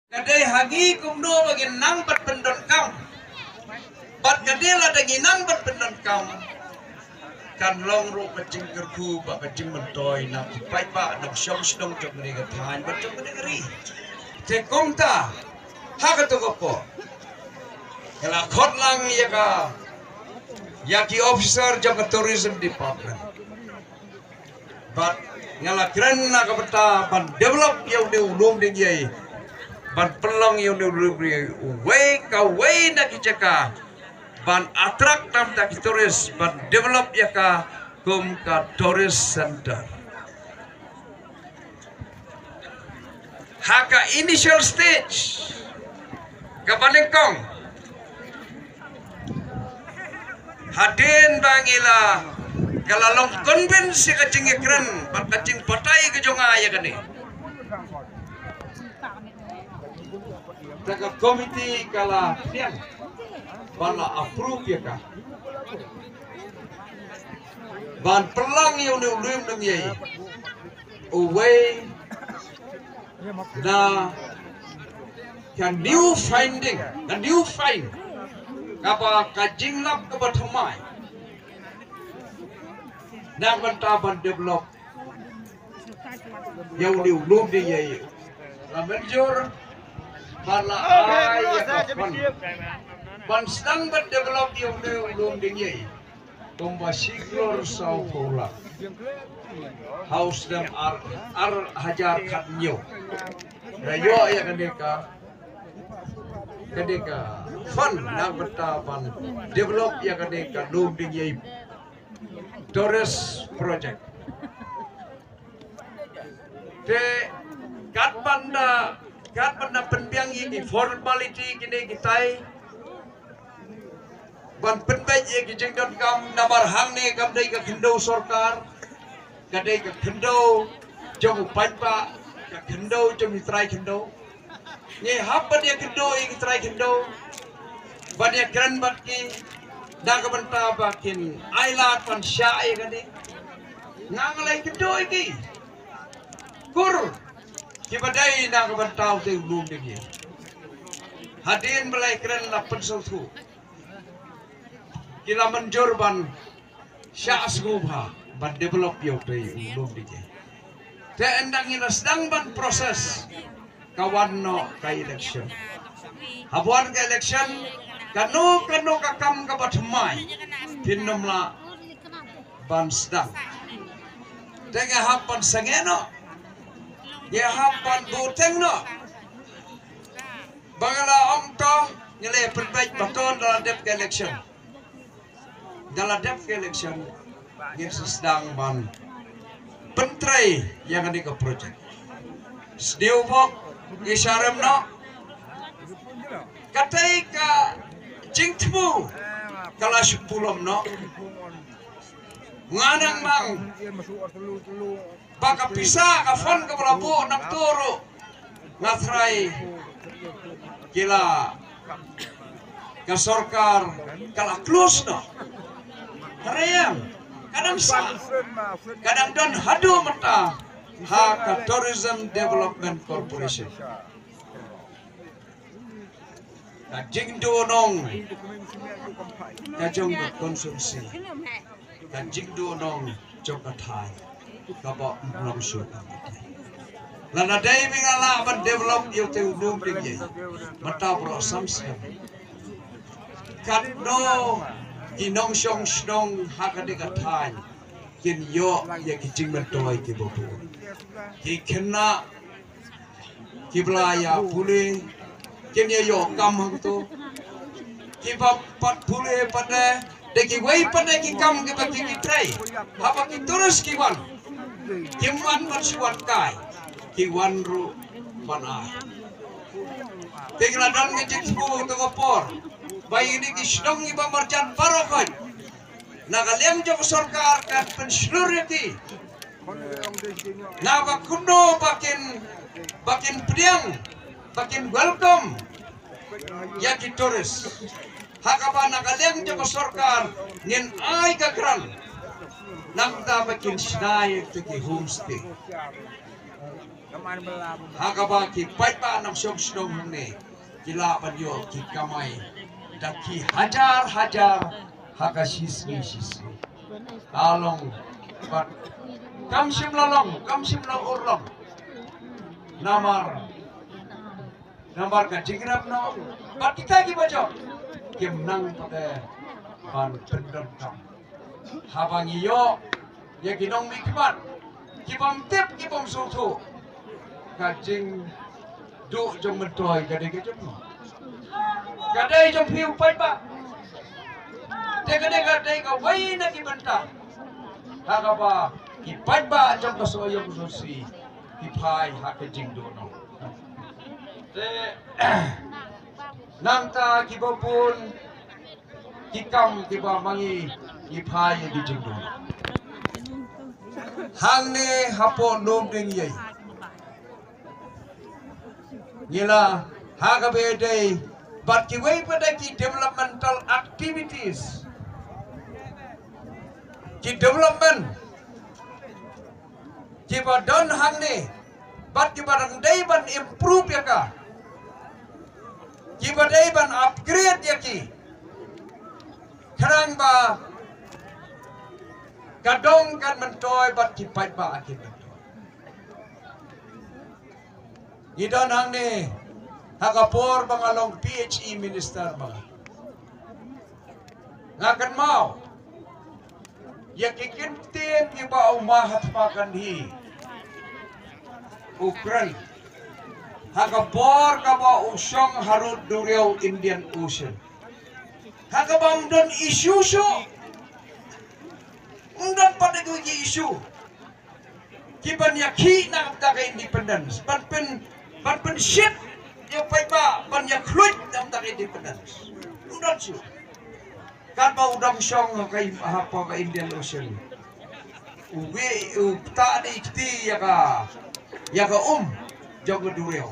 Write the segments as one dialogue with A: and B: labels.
A: Kadai hagi kumdo bagin nang bat pendon kam. Bat kadai la dagi nang bat pendon kam. Kan long ro pacing kerku ba pacing mentoy na pai pa nak syong syong jok ni gathan bat jok ni ri. Te komta ha ka to ko. Kala khot lang ya ki officer jok tourism department. Bat ngala kren na ka beta ban develop yang de ulum de yai. Ban pelang yang diberi way nak cakap ban attract tam tak turis ban develop ya ka kum ka tourist center haka initial stage kapanengkong hadin bangila kalalong konvensi kacing ikran ban kacing patai ke jonga ya kani Taka komiti kala siang bala approve ya ka ban pelang yang ulum deng yai away na kan new finding na new find kapa kajing lap ke batamai na ban develop yang ulum deng yai na major bala ay ban sedang berdevelop yang belum dingi tomba siklor sau pola house dem ar hajar katnyo rayo ya kadeka fun na bertapan develop ya kadeka belum dingi tourist project te kat banda penbiang ini formality kini kita ban penbaik ye kijeng don kam nabar hang ne kam dai ka khindo sarkar ka dai ka khindo jong paipa ka khindo jong mitrai khindo ne hap ban ye khindo ye mitrai khindo ban ye kran bat ki da ka banta bakin ailat pan sha ye ka ni ngangalai khindo iki kur Kibadai na kabantao te ulum dingi. Hadin belai keren na penseltu. Kila menjur ban syas ngubha ban develop yo te ulum dingi. Te endang ina sedang ban proses kawan no ka election. Habuan ka election kanu kakam kabatmai pinnomla ban sedang. Tengah hapan sangeno. Ya hapan buteng no bangala ongto nyele perbaik baton dalam dep election yang sedang ban pentrai yang ada ke project sediu pok isarem no katai ka jingtmu kala sepulom no nganang mang baka pisa ka fon ka balabu nak turu ngatrai kila ka sorkar kala close no karayam kadang don hadu mata ha ka tourism development corporation na jingdo nong kajong konsumsi na jingdo nong jokatai kapok langsung lana dai bingala ban develop yo te udum dingi mata pro samsam kadno kinong syong snong hakade kathai kin yo ya kijing mentoy ki bobo ki kena ki blaya pule kin yo kam hangto ki pat pule pada deki wei pada ki kam ki bagi ki trai apa ki terus ki wan Kiwan mansuat kai, kiwan ru panai. Tinggalan ngejek sepuh tengopor, bayi ini kisdong iba marjan barokon. Nagalem jok sarkar kan penseluruh Naga kuno bakin pediang, bakin welcome. Ya ki turis. Hakapa nagalem jok sarkar nin ai kakran. Nang bakin sinay to ki homestay. Hagaba ki paipa nam song song ne kila banyo ki kamai dan ki hajar haga sisri along but kam sim la urlong namar ka jigrap no but kita ki bajo kim nang pada ban pendam kam habang iyo ya ginong mikmat kibam tip kibam sutu kajing du jom mentoy gadai ke jom gadai jom piu pai ba te gadai ka wai na ki banta haga ba ki pai ba jom ka soyong sosi ki pai ha ke jing do no te nang ta ki bopun ki kam ki ba mangi ki pai di jing do hang ne hapo nom ding yai Gila, haga bede, but ki way pada ki developmental activities, ki development, ki badan hangne, but ki barang day ban improve ya ka, ki badai ban upgrade ya ki, kerang ba, kadong kan mentoy but ki pait ba akin. Idan hang ni hagapor mga long PHE minister mga ngakan mau ya kikintin iba umahat makan hi Ukraine hagapor ka ba usyong harud duryaw Indian Ocean hagabang don issue undan pada gue issue kiban yaki na ka independence ban pen shit yang paiba ban ya kluit am tak independence undan su kan ba udang syong kay hapa ka Indian Ocean uwe ta di kiti ya ka jago dureo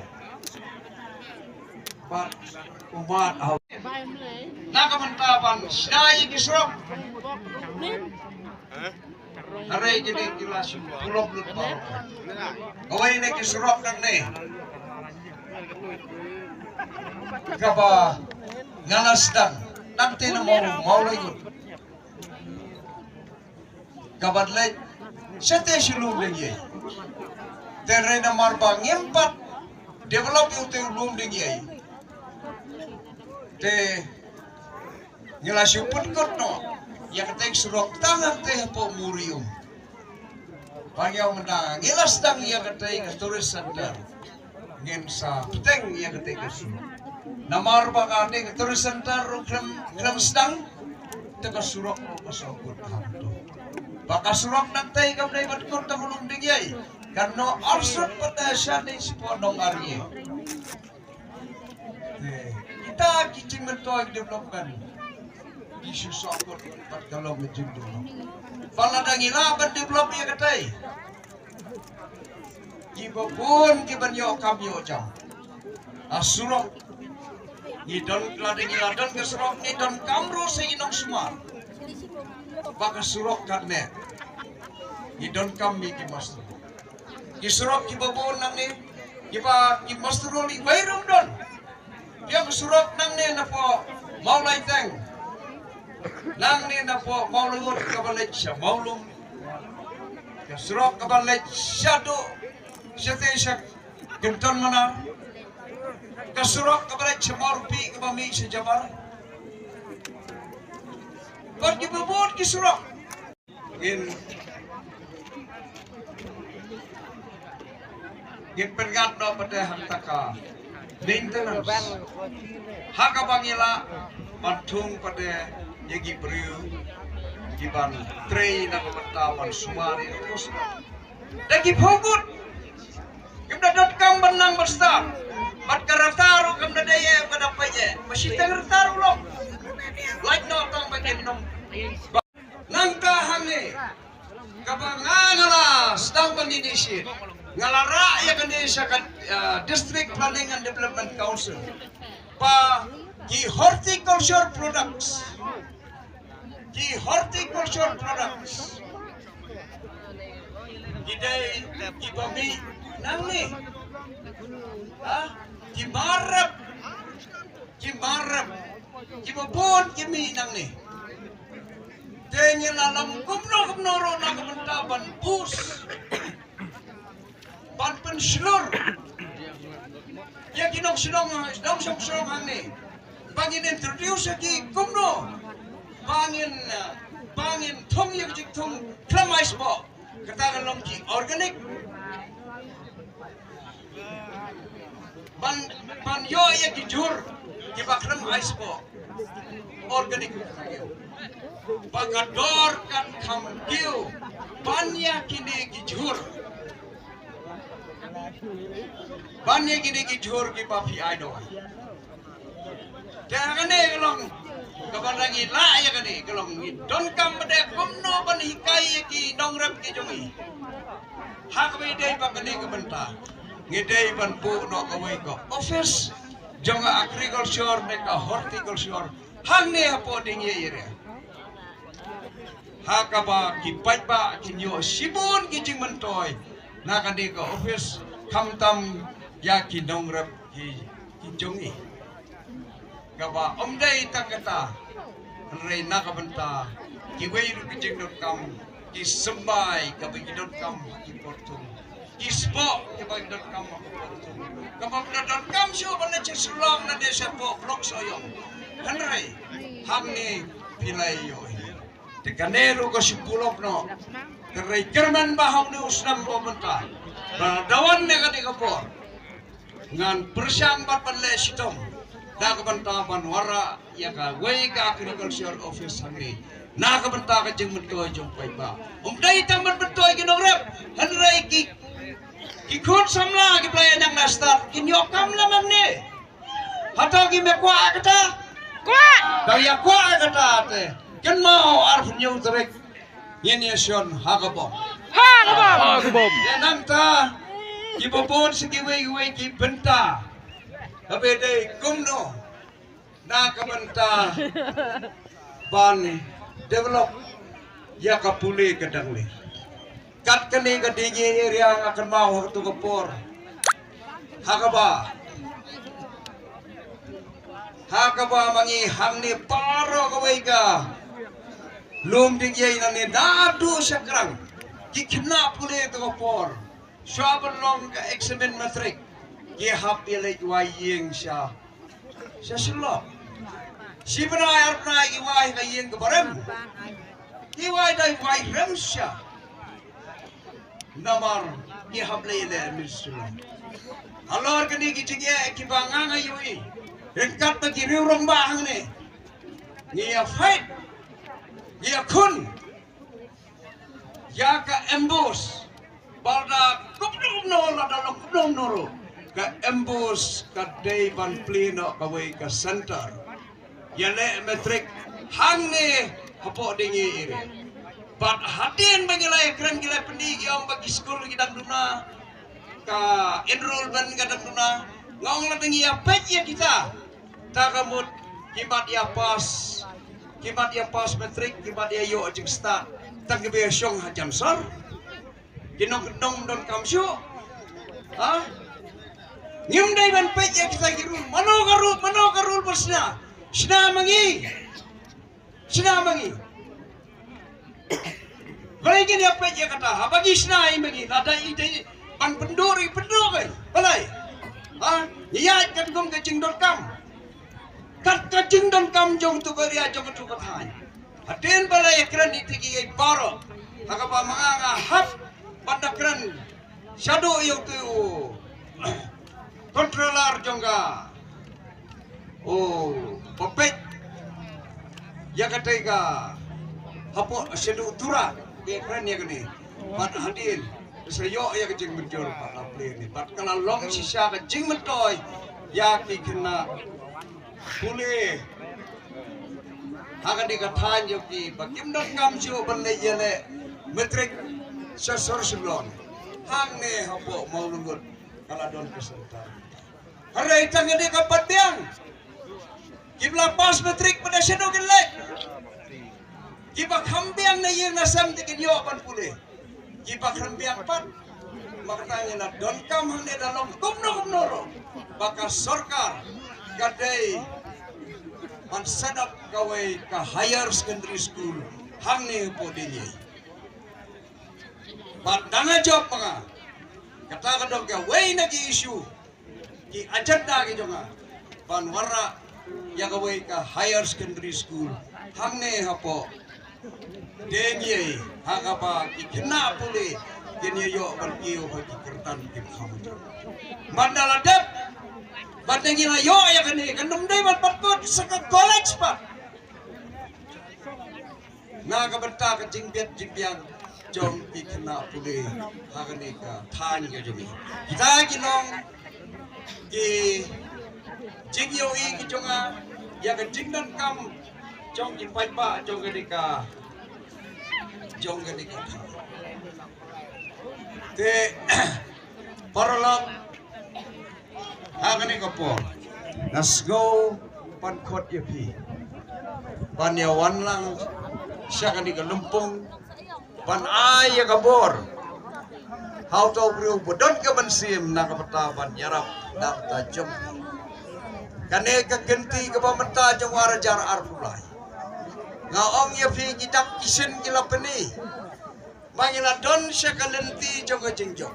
A: ban umat au nakamantaban sinai kisrok Aray gini kilas pulok lut bau. Kawai na kisrok nang ne. Kaba ngalasdan nanti na mau lagut. Kabad lay sete silum dengi. Terre na marbang empat develop ute ulum dengi. Te ngilasipun kot no. Yang tek surok tangan teh po murium. Pagyaw menang ngilas dang yang ketai ke turis center. Ngin sa peteng yang ketai ke surok. Namar bakane ke turis center krem sedang teka surok ko pasokot hamdo. Baka surok nagtay kam na ibat ko tamulong digay. Karno arsot pada syani si podong arye. Kita kicing mentoy development. Isu sokot pat kalau menjundu. Paladang ilaban develop ya katai. Kiba pun kiban yo kam yo jam. Asurok. Idon ladang iladan ke surok idon kamro se inong sumar. Baka surok karne. Idon kami ki master. Ki surok kiba pun nang ni. Kiba ki master li wairum don. Yang surok nang ni na po maulay teng. Nang ni na po maulungot kabalit siya maulung kasrok kabalit siya do siya tayo siya ginton mana kasrok kabalit siya maurpi kabami siya jabar pag ibabot kisrok in pengat do pada hantaka maintenance haka bangila mantung pada Yagi beriu, giban tray na pementaman sumari terus. Lagi fokus, kita .com benang berstar, mat karataru kam daya pada paye, masih tertaru loh. Like no tang bagian nom. Nangka hangi, kabangangala sedang pendidikan, ngalara ya Indonesia District Planning and Development Council, pa di horticulture products. Di horticulture products. Kita kibami nang ni. Kimarap, kibapun kimi nang ni. Tenya lalam kumno ro na kementawan bus. Ban penslur. Ya kinong silong hang ni. Bangin introduce ki kumno. Bangin thong yang jik thong klamais mo. Katakan long ki organic. Ban yo ya ki jur. Ki bakram ais mo. Organic. Pagador kan kamkiu. Banya kini ki jur. Banya kini ki jur ki papi aido. Jangan ni kalau kapan lagi lah ya kan ni kalau don kam pada kumno ban hikai ki dongrap ki jongi. Hak bidai pakani ke benta. Ngidai ban pu no kawai ko. Office jonga agriculture meka horticulture. Hang ni apo ding ye ire. Hakaba ki paipa ki nyo sibun ki jing mentoy. Nakani ko office kamtam ya ki dongrap ki jongi. Gaba omdai takata rei nakabenta ki weiru kijing.com ki sembai kabigi.com ki portum ki spo kabigi.com ki portum kabigi.com syo bana cesulong na desa po blok soyong hanrei hamni pilai yo tekaneru ko sipulop no rei kerman bahau ni usnam ko benta dawan ne kadi kapor ngan persyambat panle sitom Nakabanta wara ya ka way ka agriculture office hangri nakabanta ka jeng mentoy jong paipa umdai tamban mentoy ginograp hanrai ki kun samla ki play nang nastar kinyokam lamang ni hataw ki mekwa kata daya kwa kata te ken mau arf nyu trek yenesion hagabom yanang ta ki bobon sigi way ki benta Abede kumno nakabanta ban develop ya kapuli kadang ni kat kani kadingi area akan mau tu kapor hakaba mangi hamni paro kawai ka lum dingi nani dadu sakrang kikna puli tu kapor saban long ka examen matrik Ki happy like wayeng siya silo. Si penayar penay iway kayeng kebarem. Iway day wayrem siya. Namar ki happy le mislo. Alor kani kitige kibangang ayui. Rengkat na kiriurong bahang ni. Ngiya fight. Ngiya kun. Yaka embus. Balda kupnum ladalong kupnum noro. Ka embus ka day ban pleno kaway ka center yale metrik hangne hapo dingi ire bat hatin bagilay kren gilay pendigi ang bagi school gidang duna ka enrollment gadang duna ngong la dingi apet ya kita takamut kimat ya pas metrik kimat ya yo jing start tangbe syong hajam sor kinong don kamsyo ha Nyum day ban pet ya kita kirul mano karul bersna sina mangi Bagi dia pet ya kata bagi sina mangi ada ide ban penduri balai iya kan gom kacing.com kat kacing.com jong tu beria jong tu katai aden balai kran itigi baro hakapa manga hap pada kran shadow yo tu Controller jongga. Popet. Ya kataiga. Hapo sedu tura. Dia keren ya kini. Pat hadin. Sayo ya kecing menjol pat apli ni. Pat kalau long sisa kecing mentoy. Ya kena boleh. Akan dikatakan joki. Bakim.com siu benda yele metrik sesor sebelum. Hang ne hapo mau nunggut. Kalau don kesentar. Hari itu ngede kapat biang. Kibla pas metrik pada sedo gelek. Kiba kambiang na yung nasam tikin yo pan puli. Kiba kambiang pat. maknanya na don kam hande dalam kumno bakal sorkar gadai man sadap kawai ka higher secondary school hangne podinye badanga job mga kata kadong ka way nagi issue ki agenda ki jonga panwara ya kawai ka higher secondary school hangne hapo denye hakapa ki kena puli kini yo berkiu bagi kertan tim kamu. Mandala dep, batengi na yo ya kini kandung dai berpakut sekat college pak. Na keberta kecing biat jimbiang jom ikna pule hakani ka than ke jumi. Kita kinong ki jingyo i ki jonga ya ke jingdan kam jong ki pai pa jong ke dika jong ke dika. Te paralog hakani kapo let's go pan khot yepi pan yawan lang siya kani kalumpong pan ay kabor how to bro bodon ka bansim na kapataban yarap na tajam kane ka genti ka pamata jang wara jar arpulai ngaong yepi gidak kisin kilapeni Mangila don siya kalenti jong jengjo.